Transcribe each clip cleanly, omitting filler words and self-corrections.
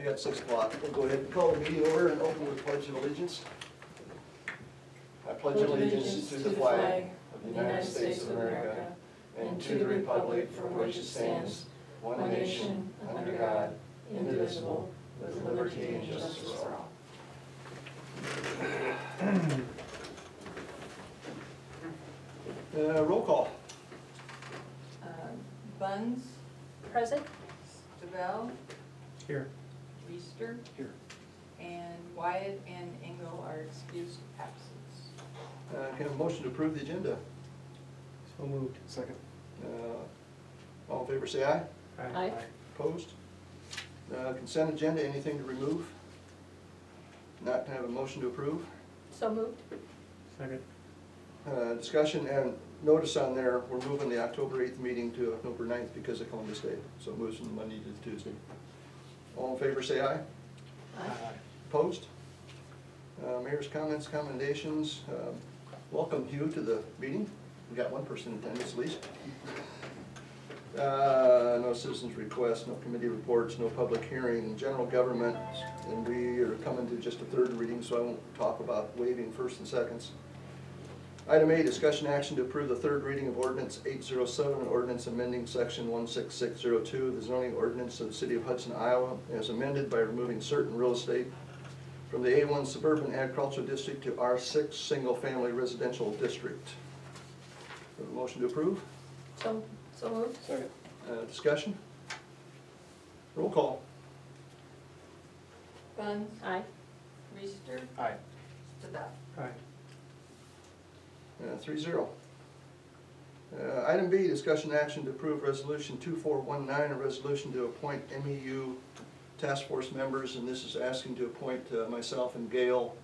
got 6 o'clock. We'll go ahead and call the meeting over and open with Pledge of Allegiance. I pledge allegiance to the flag of the United States of America and to the republic for which it stands, one nation, under God, indivisible, with liberty and justice for all. Roll call. Bunz, Present. Stabell, Here. Reister, Here. and Wyatt and Engel are excused absence. Can I have a motion to approve the agenda? So moved. Second. All in favor say aye. Aye. Opposed? Consent agenda, anything to remove? Not to have a motion to approve? So moved. Second. Discussion and notice on there, we're moving the October 8th meeting to October 9th because of Columbus Day. So it moves from Monday to Tuesday. All in favor say aye. Aye. Opposed? Mayor's comments, commendations. Welcome Hugh to the meeting. We got one person in attendance at least. No citizens requests, no committee reports, no public hearing, general government, and we are coming to just a third reading, so I won't talk about waiving first and seconds. Item A, discussion action to approve the third reading of ordinance 807, ordinance amending section 16602, the zoning ordinance of the city of Hudson, Iowa, as amended by removing certain real estate from the A1 suburban agricultural district to R6 single family residential district. A motion to approve? So moved. Second. Discussion? Roll call. Bunz, Aye. Reister, Aye. Stabell. Aye. 3-0. Item B, discussion action to approve resolution 2419, a resolution to appoint MEU task force members, and this is asking to appoint myself and Gail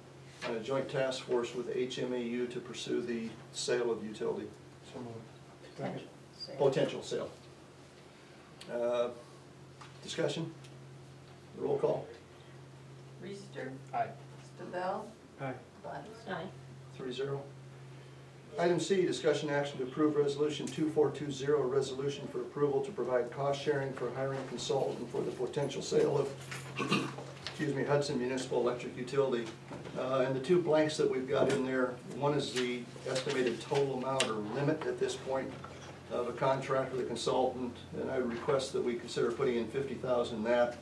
on a joint task force with HMAU to pursue the sale of utility. So moved. Second. Potential sale. Discussion? Roll call. Reister, Aye. Stabell, Aye. Bunz. Aye. 3-0. Item C, discussion action to approve resolution 2420, a resolution for approval to provide cost sharing for hiring a consultant for the potential sale of Hudson Municipal Electric Utility. And the two blanks that we've got in there, one is the estimated total amount or limit at this point of a contract with a consultant, and I would request that we consider putting in $50,000 in that.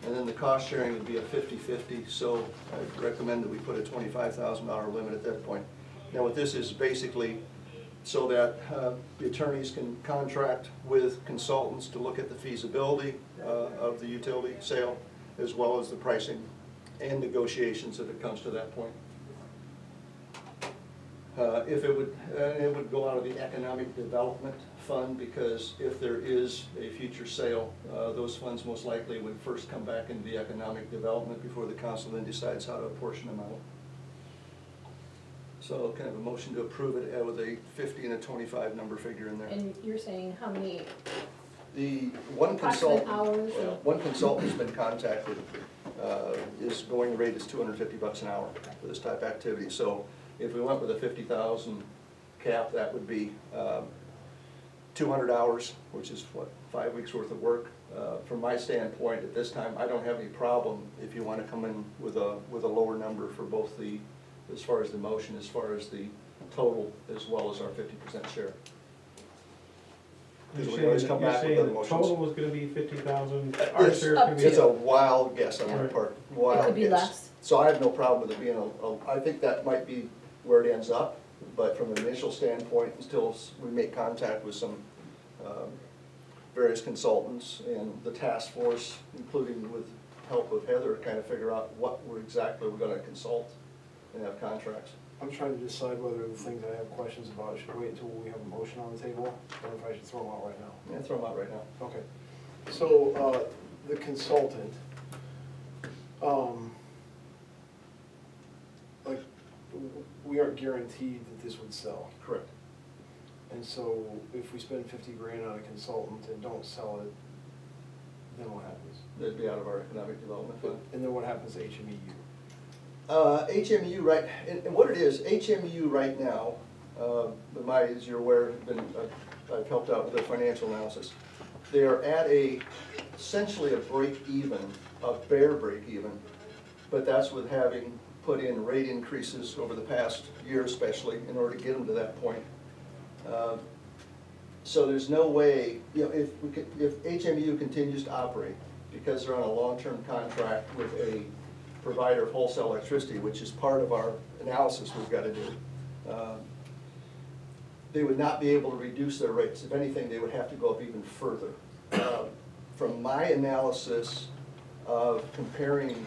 And then the cost sharing would be a 50-50, so I recommend that we put a $25,000 limit at that point. Now what this is basically so that the attorneys can contract with consultants to look at the feasibility of the utility sale, as well as the pricing and negotiations if it comes to that point. It would go out of the economic development fund, because if there is a future sale, those funds most likely would first come back into the economic development before the council then decides how to apportion them out. So kind of a motion to approve it with a 50 and a 25 number figure in there. And you're saying how many The one approximate consultant, hours? Or? one consultant's been contacted. His going rate is $250 an hour for this type of activity. So if we went with a 50,000 cap, that would be 200 hours, which is what, 5 weeks worth of work. From my standpoint, at this time, I don't have any problem if you want to come in with a lower number for both the, as far as the motion, as far as the total, as well as our 50% share. Because we always come back with other motions. Total was gonna be 50,000. It's a wild guess on our part, wild guess. It could be less. So I have no problem with it being I think that might be where it ends up, but from an initial standpoint, until we make contact with some various consultants and the task force, including with help of Heather, kind of figure out what we're gonna consult and have contracts. I'm trying to decide whether the things I have questions about should wait until we have a motion on the table, or if I should throw them out right now. Yeah, throw them out right now. Okay. So, the consultant, like, we aren't guaranteed that this would sell. Correct. And so, if we spend 50 grand on a consultant and don't sell it, then what happens? That'd be out of our economic development fund. And then what happens to HMEU? HMU, right, and what it is, HMU right now, as you're aware, I've helped out with the financial analysis. They are at a essentially a break even, a bare break even, but that's with having put in rate increases over the past year especially, in order to get them to that point. So there's no way, you know, if HMU continues to operate, because they're on a long-term contract with a provider of wholesale electricity, which is part of our analysis we've got to do, they would not be able to reduce their rates. If anything, they would have to go up even further. From my analysis of comparing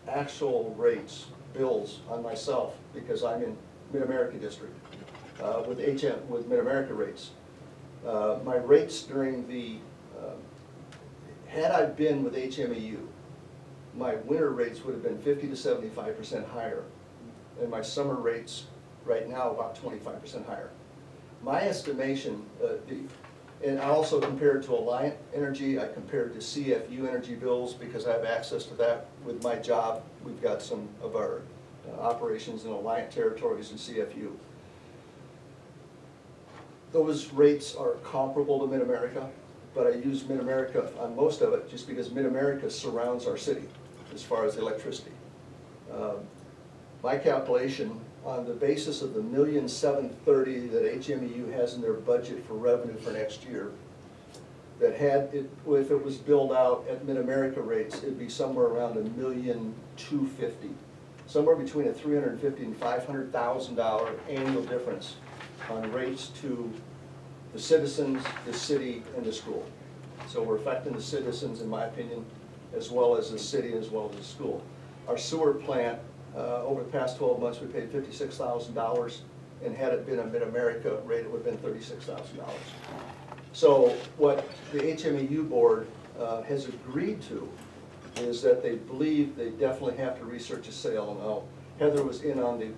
actual rates, bills on myself, because I'm in Mid-America District, with Mid-America rates, my rates during the, had I been with HMEU, my winter rates would have been 50 to 75% higher, and my summer rates right now about 25% higher. My estimation, and I also compared to Alliant Energy, I compared to CFU Energy bills because I have access to that with my job. We've got some of our operations in Alliant territories and CFU. Those rates are comparable to Mid-America, but I use Mid-America on most of it just because Mid-America surrounds our city as far as electricity. My calculation, on the basis of the $1,730,000 that HMEU has in their budget for revenue for next year, that had it, if it was billed out at Mid-America rates, it'd be somewhere around $1,250,000, somewhere between a $350,000 and $500,000 annual difference on rates to the citizens, the city, and the school. So we're affecting the citizens, in my opinion, as well as the city, as well as the school. Our sewer plant, over the past 12 months, we paid $56,000, and had it been a Mid-America rate, it would have been $36,000. So what the HMEU board has agreed to is that they believe they definitely have to research a sale. And Heather was in on the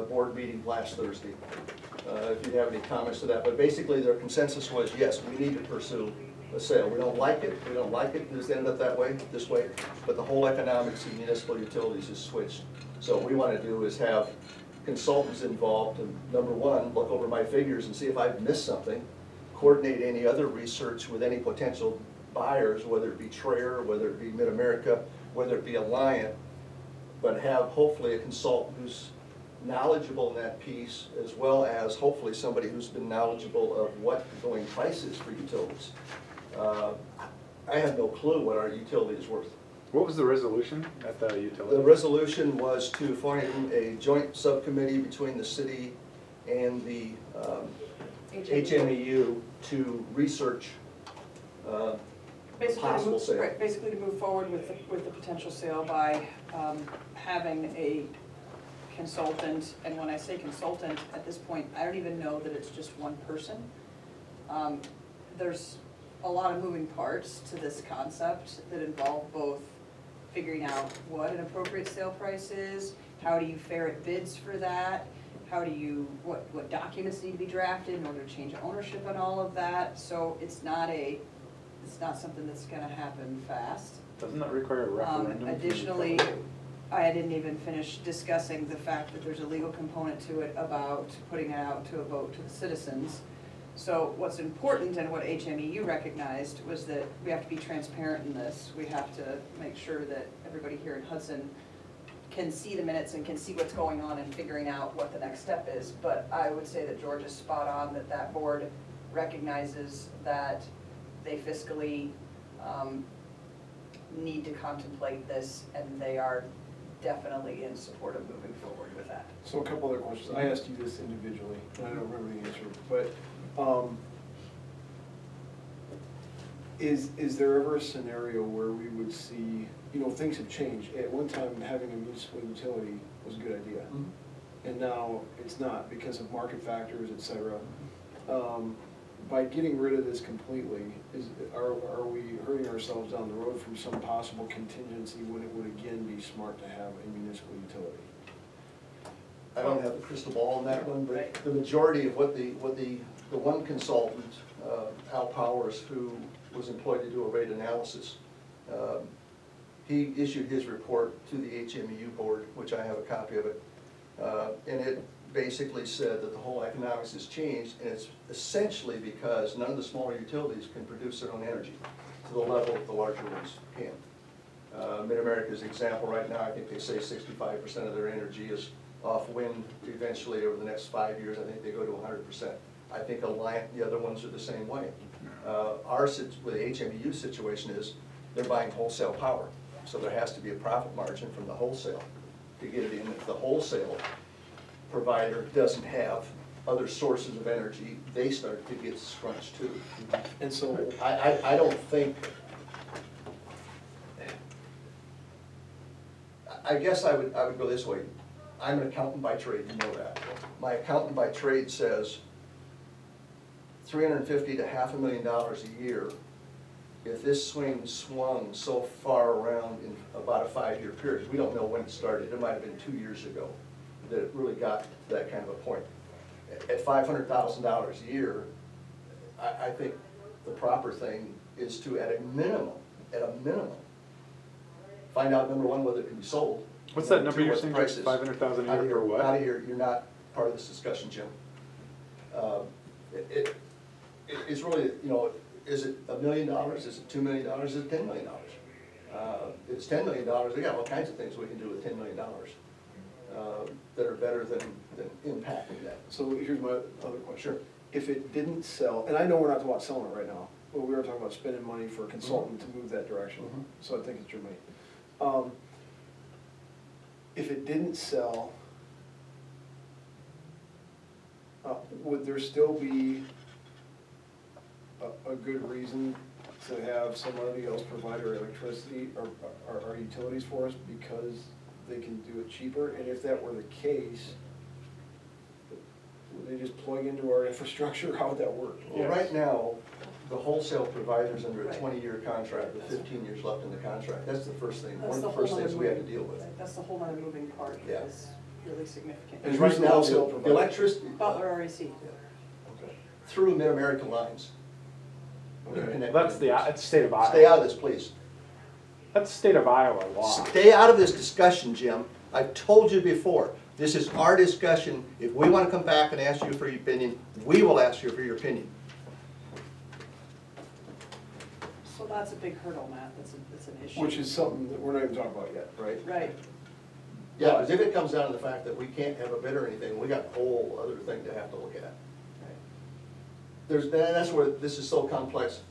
board meeting last Thursday. If you have any comments to that, but basically their consensus was, yes, we need to pursue a sale. We don't like it, it's ended up that way, this way, but the whole economics of municipal utilities is switched. So what we want to do is have consultants involved, and number one, look over my figures and see if I've missed something, coordinate any other research with any potential buyers, whether it be Trayer, whether it be Mid-America, whether it be Alliant, but have hopefully a consultant who's knowledgeable in that piece, as well as hopefully somebody who's been knowledgeable of what the going price is for utilities. I have no clue what our utility is worth. What was the resolution at the utility? The resolution was to form a joint subcommittee between the city and the HMEU to research possible sale. Right, basically to move forward with the potential sale by having a consultant, and when I say consultant, at this point, I don't even know that it's just one person. There's a lot of moving parts to this concept that involve both figuring out what an appropriate sale price is, how do you ferret bids for that, how do you, what documents need to be drafted in order to change ownership and all of that. So it's not something that's gonna happen fast. Doesn't that require a referendum? Additionally, I didn't even finish discussing the fact that there's a legal component to it about putting it out to a vote to the citizens. So what's important, and what HMEU recognized, was that we have to be transparent in this. We have to make sure that everybody here in Hudson can see the minutes and can see what's going on and figuring out what the next step is. But I would say that George is spot on, that that board recognizes that they fiscally need to contemplate this, and they are definitely in support of moving forward with that. So a couple other questions. I asked you this individually, and I don't remember the answer, but is there ever a scenario where we would see, you know, things have changed. At one time, having a municipal utility was a good idea. Mm-hmm. And now it's not because of market factors, et cetera. By getting rid of this completely, are we hurting ourselves down the road from some possible contingency when it would again be smart to have a municipal utility? I don't have a crystal ball on that one, but the majority of what the one consultant, Al Powers, who was employed to do a rate analysis, he issued his report to the HMEU board, which I have a copy of it, and it basically said that the whole economics has changed, and it's essentially because none of the smaller utilities can produce their own energy to the level that the larger ones can. Mid-America's example right now, I think they say 65% of their energy is off wind. Eventually, over the next 5 years, I think they go to 100%. I think Alliant, the other ones are the same way. With the HMU situation is, they're buying wholesale power. So there has to be a profit margin from the wholesale to get it in. If the wholesale provider doesn't have other sources of energy, they start to get scrunched too. And so, I don't think, I guess I would go this way. I'm an accountant by trade, you know that. My accountant by trade says $350,000 to $500,000 a year. If this swing swung so far around in about a 5-year period, we don't know when it started, it might have been 2 years ago that it really got to that kind of a point. At $500,000 a year, I think the proper thing is to, at a minimum, find out, number one, whether it can be sold. What's that number Two, you're what the saying, price is. 500,000 a Out of year for here, what? out of here, you're not part of this discussion, Jim. It's really, you know, is it $1 million, is it $2 million, is it $10 million? If it's $10 million, they got all kinds of things we can do with $10 million that are better than impacting that. so here's my other question. Sure. If it didn't sell, and I know we're not talking about selling it right now, but we were talking about spending money for a consultant to move that direction, Mhm. so I think it's germane. If it didn't sell, would there still be a good reason to have somebody else provide our electricity or our utilities for us because they can do it cheaper? And if that were the case, would they just plug into our infrastructure? How would that work? Well, right now, the wholesale provider's under a Right. 20-year contract with 15 years left in the contract. That's the first thing, one That's of the the first whole things other we have to moving- deal with. That's the whole other moving part Yeah. that's really significant. And Right who's the now, wholesale the provider? electricity, Butler REC. Okay. through Mid-American lines. Okay. Connected. That's the state of Iowa. Stay out of this, please. That's state of Iowa law. Stay out of this discussion, Jim. I've told you before, this is our discussion. If we want to come back and ask you for your opinion, we will ask you for your opinion. So that's a big hurdle, Matt, that's an issue. Which is something that we're not even talking about yet, right? Right, Yeah, because if it comes down to the fact that we can't have a bid or anything, we got a whole other thing to have to look at. And that's where this is so complex.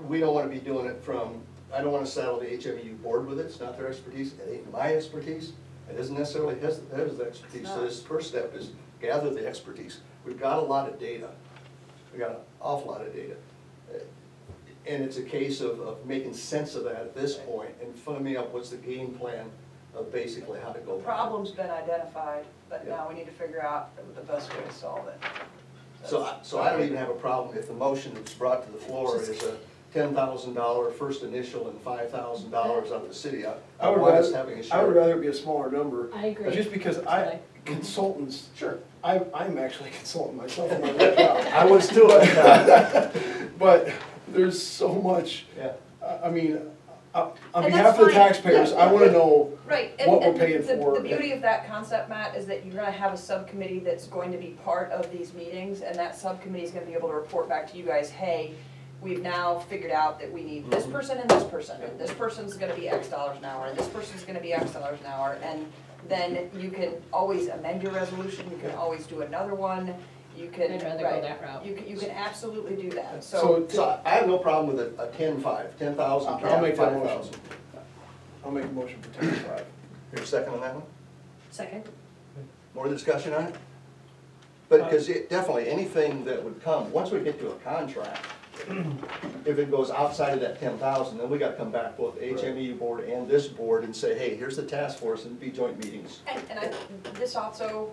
We don't want to be doing it from, I don't want to saddle the HMU board with it, it's not their expertise, it ain't my expertise. It isn't necessarily his expertise, so this first step is gather the expertise. We've got a lot of data, we've got an awful lot of data. And it's a case of making sense of that at this point and funding up what's the game plan of basically how to go. the problem's been identified, but Yeah. now we need to figure out the best way to solve it. So I don't even have a problem if the motion that's brought to the floor is a $10,000 first initial and $5,000 out of the city. I would want us rather, having a I share. would rather it be a smaller number. I agree. Just because That's consultants, Sure. I'm actually a consultant myself in my work now. I was too. But there's so much, Yeah. I mean, on And behalf that's of the fine. taxpayers, I wanna know Right, what we're and paying for. the beauty of that concept, Matt, is that you're gonna have a subcommittee that's going to be part of these meetings, and that subcommittee is gonna be able to report back to you guys, hey, we've now figured out that we need this person and this person, and this person's gonna be X dollars an hour, and this person's gonna be X dollars an hour, and then you can always amend your resolution, you can always do another one, you can, I'd rather go right, that route. you can absolutely do that, So, So I have no problem with a 10-5, 10,000 I'll cap, make that 5,000. I'll make a motion for 10-5. Here's a second on that one? Second? More discussion on it? But, because definitely, anything that would come, once we get to a contract, if it goes outside of that 10,000, then we gotta come back, both the HMU board and this board, and say, hey, here's the task force, and be joint meetings. And this also,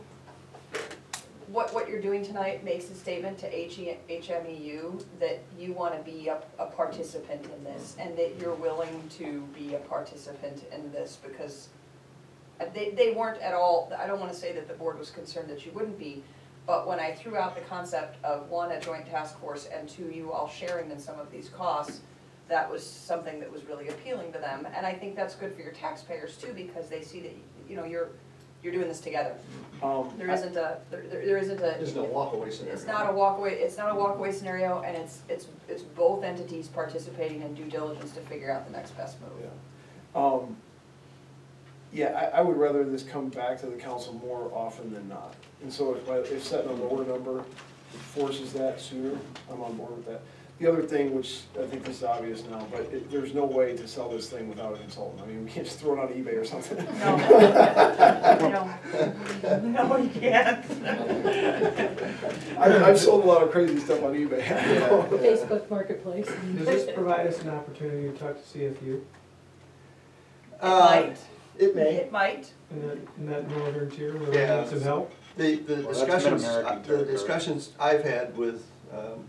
what you're doing tonight makes a statement to HMEU that you wanna be a participant in this, and that you're willing to be a participant in this, because they weren't at all, I don't wanna say that the board was concerned that you wouldn't be, but when I threw out the concept of one, a joint task force, and two, you all sharing in some of these costs, that was something that was really appealing to them, and I think that's good for your taxpayers too, because they see that, you know, you're doing this together. There I- isn't a, there isn't a. There's no walkaway scenario. It's not a walkaway scenario, and it's both entities participating in due diligence to figure out the next best move. Yeah. Yeah, I would rather this come back to the council more often than not. And so if setting a lower number forces that sooner, I'm on board with that. The other thing, which I think this is obvious now, but there's no way to sell this thing without a consultant. I mean, we can't just throw it on eBay or something. No, you can't. I've sold a lot of crazy stuff on eBay. Facebook Marketplace. Does this provide us an opportunity to talk to CFU It might, It may. it might. in that northern tier where we Yeah. need some help? The that's discussions, Mid-American the territory. discussions I've had with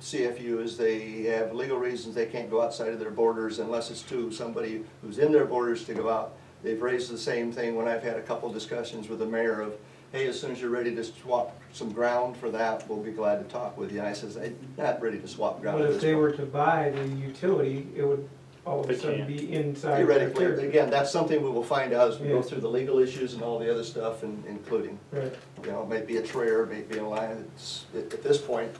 CFU is they have legal reasons they can't go outside of their borders unless it's to somebody who's in their borders to go out. They've raised the same thing when I've had a couple discussions with the mayor of, hey, as soon as you're ready to swap some ground for that, we'll be glad to talk with you. And I says, I'm not ready to swap ground. But at if this they were point." to buy the utility, it would all of They a sudden can't. be inside their Theoretically, territory. again, that's something we will find out as we go Yeah. through the legal issues and all the other stuff, including, Right. you know, maybe a TRAIR, maybe a line. At this point,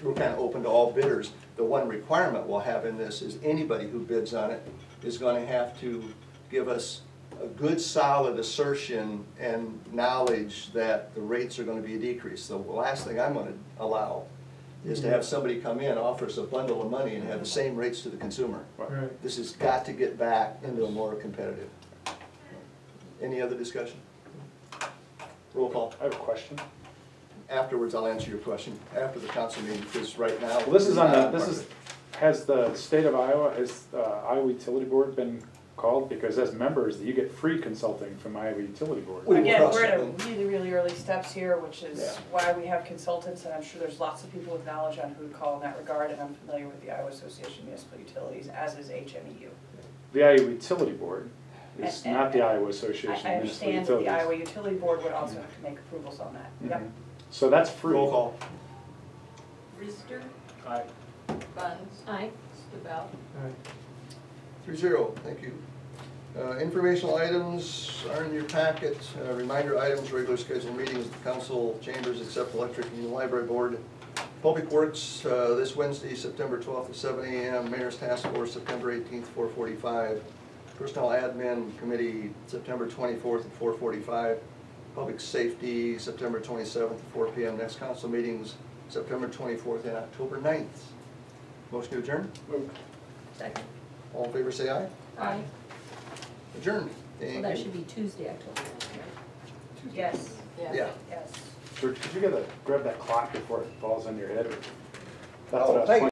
we're kind of open to all bidders. The one requirement we'll have in this is anybody who bids on it is going to have to give us a good solid assertion and knowledge that the rates are going to be decreased. The last thing I'm going to allow is to have somebody come in, offer us a bundle of money and have the same rates to the consumer. Right. This has got to get back into a more competitive. Any other discussion? Roll call. I have a question. Afterwards, I'll answer your question, after the council meeting, because right now. Well, this is on the, has the state of Iowa, has Iowa Utility Board been called? Because as members, you get free consulting from Iowa Utility Board. We will Again, cross we're that at a one. really, really early steps here, which is Yeah. why we have consultants, and I'm sure there's lots of people with knowledge on who to call in that regard, and I'm familiar with the Iowa Association of Municipal Utilities, as is HMEU. The Iowa Utility Board is And- not the Iowa Association I of Municipal understand that Utilities. the Iowa Utility Board would also have to make approvals on that. Yep. Mhm. So that's free. Roll call. Reister, Aye. Bunds, Aye. Stabell. All right. 3-0, thank you. Informational items are in your packet. Reminder items, regular scheduled meetings of the council chambers except electric and library board. Public Works, this Wednesday, September 12th at 7 a.m. Mayor's Task Force, September 18th, 4:45. Personnel Admin Committee, September 24th at 4:45. Public Safety, September 27th at 4 p.m. Next council meetings, September 24th and October 9th. Motion to adjourn? Second. All in favor, say aye. Aye. Adjourned. Well, Thank that you. should be Tuesday, October 9th, right? Yes, Yeah. yes. George, could you grab that clock before it falls on your head? That's Oh, what I was thank you.